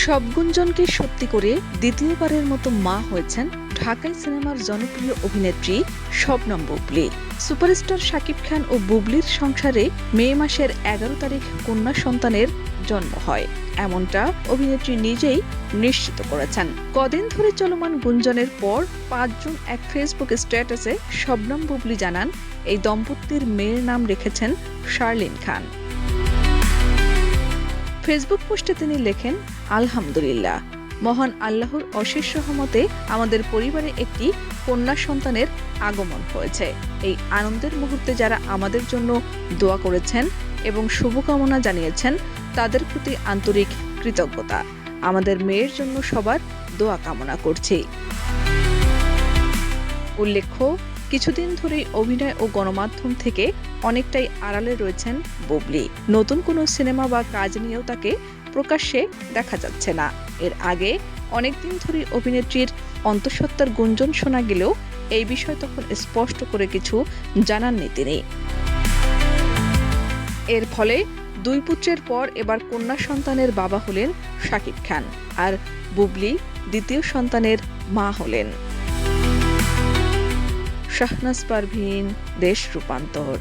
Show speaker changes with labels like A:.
A: সব গুঞ্জনকে সত্যি করে দ্বিতীয়বারের মতো মা হয়েছেন ঢাকাই সিনেমার জনপ্রিয় অভিনেত্রী শবনম বুবলী। সুপারস্টার শাকিব খান ও বুবলীর সংসারে মে মাসের ১১ তারিখ কন্যা সন্তানের জন্ম হয়, এমনটা অভিনেত্রী নিজেই নিশ্চিত করেছেন। কদিন ধরে চলমান গুঞ্জনের পর ৫ জুন এক ফেসবুক স্ট্যাটাসে শবনম বুবলী জানান এই দম্পতির মেয়ের নাম রেখেছেন শার্লিন খান। ফেসবুক পোস্টে তিনি লেখেন, আলহামদুলিল্লাহ, মহান আল্লাহর অশেষ রহমতে আমাদের পরিবারে একটি কন্যা সন্তানের আগমন হয়েছে। এই আনন্দের মুহূর্তে যারা আমাদের জন্য দোয়া করেছেন এবং শুভকামনা জানিয়েছেন তাদের প্রতি আন্তরিক কৃতজ্ঞতা। আমাদের মেয়ের জন্য সবার দোয়া কামনা করছি। উল্লেখ্য, কিছুদিন ধরেই অভিনয় ও গণমাধ্যম থেকে অনেকটাই আড়ালে রয়েছেন বুবলী। নতুন কোনো সিনেমা বা কাজ নিয়েও তাকে প্রকাশ্যে দেখা যাচ্ছে না। এর আগে অনেকদিন ধরেই অভিনেত্রীর অন্তঃসত্ত্বার গুঞ্জন শোনা গেলেও এই বিষয় তখন স্পষ্ট করে কিছু জানাননি তিনি। এর ফলে দুই পুত্রের পর এবার কন্যা সন্তানের বাবা হলেন শাকিব খান, আর বুবলী দ্বিতীয় সন্তানের মা হলেন। শাহনাজ পারভীন, দেশ রূপান্তর।